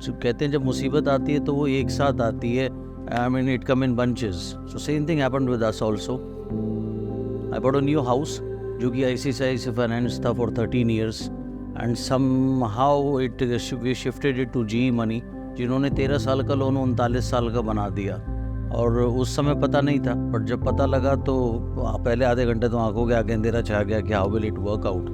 जो कहते हैं जब मुसीबत आती है तो वो एक साथ आती है. I mean, it come in bunches. So same thing happened with us also. I bought a new house, जो कि ICICI से finance था for 13 years, and somehow we shifted it to GE Money, जिन्होंने 13 साल का लोन 39 साल का बना दिया. और उस समय पता नहीं था, पर जब पता लगा तो पहले आधे घंटे तो आंखों के आगे अंधेरा छा गया कि how will it work out.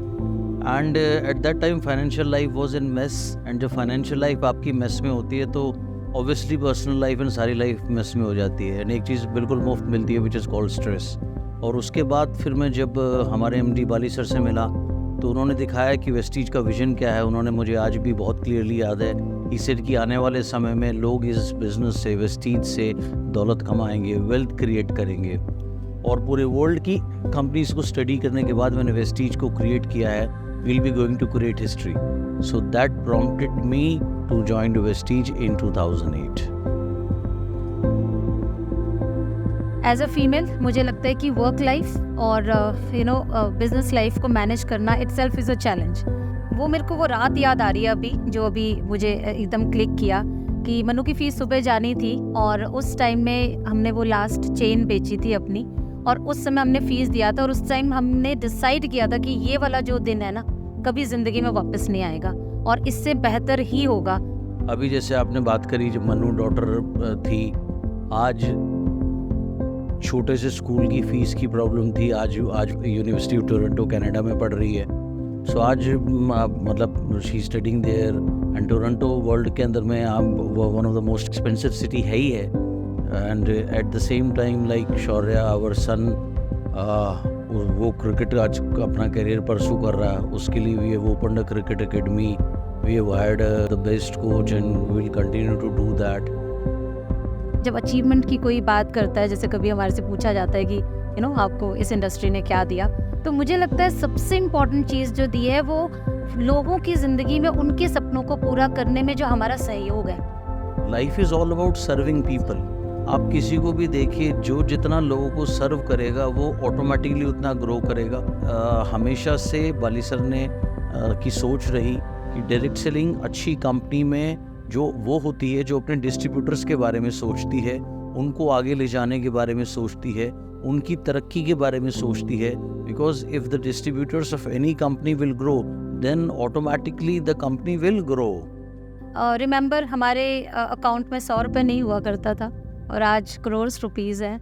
And at that time financial life was in mess, and जब financial life आपकी mess में होती है तो ऑब्वियसली पर्सनल लाइफ एंड सारी लाइफ मेस में हो जाती है. एंड एक चीज़ बिल्कुल मुफ्त मिलती है विच इज़ कॉल्ड स्ट्रेस. और उसके बाद फिर मैं जब हमारे MD बाली सर से मिला तो उन्होंने दिखाया कि वेस्टीज का विजन क्या है. उन्होंने मुझे आज भी बहुत क्लियरली याद है, ही सेड कि आने वाले समय में लोग इस बिज़नेस से, वेस्टीज से दौलत कमाएंगे, वेल्थ क्रिएट करेंगे. और पूरे वर्ल्ड की कंपनीज को स्टडी करने के बाद मैंने वेस्टीज को क्रिएट किया है. we'll be going to create history. So that prompted me to join the Vestige in 2008. As a female मुझे लगता है कि वर्क लाइफ और बिजनेस लाइफ को मैनेज करना इटसेल्फ इज़ अ चैलेंज. वो मेरे को वो रात याद आ रही है अभी, जो अभी मुझे एकदम क्लिक किया कि मनु की फ़ीस सुबह जानी थी और उस टाइम में हमने वो लास्ट चेन बेची थी अपनी, और उस समय हमने फ़ीस दिया था. और उस टाइम हमने डिसाइड किया था कि ये वाला जो दिन है ना कभी ज़िंदगी में वापस नहीं आएगा और इससे बेहतर ही होगा. अभी जैसे आपने बात करी जब मनु डॉटर थी, आज छोटे से स्कूल की फ़ीस की प्रॉब्लम थी, आज यूनिवर्सिटी ऑफ टोरंटो कनाडा में पढ़ रही है. सो आज मतलब she studying there, and Toronto world के अंदर में one of the most expensive city है ही है. And at the same time like Shaurya our son, वो क्रिकेट आज अपना करियर परसू कर रहा है. उसके लिए we have opened a cricket academy, we have hired the best coach and we will continue to do that. जब अचीवमेंट की कोई बात करता है, जैसे कभी हमारे से पूछा जाता है कि आपको इस इंडस्ट्री ने क्या दिया, तो मुझे लगता है सबसे इम्पॉर्टेंट चीज़ जो दी है वो लोगों की ज़िंदगी में उनके सपनों को पूरा करने में जो हमारा सहयोग है. Life is all about serving people. आप किसी को भी देखिए, जो जितना लोगों को सर्व करेगा वो ऑटोमेटिकली उतना ग्रो करेगा. हमेशा से बाली सर ने की सोच रही कि डायरेक्ट सेलिंग अच्छी कंपनी में जो वो होती है जो अपने डिस्ट्रीब्यूटर्स के बारे में सोचती है, उनको आगे ले जाने के बारे में सोचती है, उनकी तरक्की के बारे में सोचती है. Because if the distributors of any company will grow then automatically the company will grow. Remember हमारे अकाउंट में 100 रुपये नहीं हुआ करता था और आज करोड़ रुपीज़ है.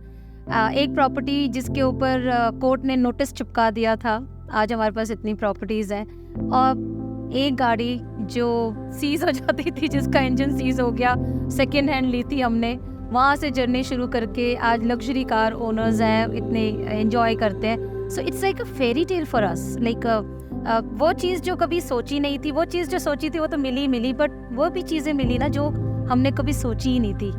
एक प्रॉपर्टी जिसके ऊपर कोर्ट ने नोटिस चिपका दिया था, आज हमारे पास इतनी प्रॉपर्टीज़ हैं. और एक गाड़ी जो सीज़ हो जाती थी, जिसका इंजन सीज़ हो गया, सेकेंड हैंड ली थी हमने, वहाँ से जर्नी शुरू करके आज लग्जरी कार ओनर्स हैं, इतने एंजॉय करते हैं. So it's like a fairy tale for us. Like वो चीज़ जो कभी सोची नहीं थी, वो चीज़ जो सोची थी वो तो मिली, बट वो भी चीज़ें मिली ना जो हमने कभी सोची ही नहीं थी.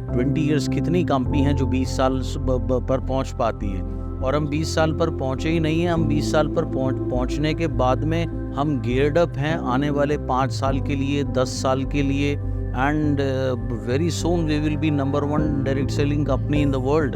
20 ईयर्स कितनी कंपनी हैं जो 20 साल पर पहुंच पाती है, और हम 20 साल पर पहुंचे ही नहीं हैं. हम 20 साल पर पहुंचने के बाद में हम गियर्ड अप हैं आने वाले 5 साल के लिए, 10 साल के लिए. And very soon we will be number 1 direct selling company in the world.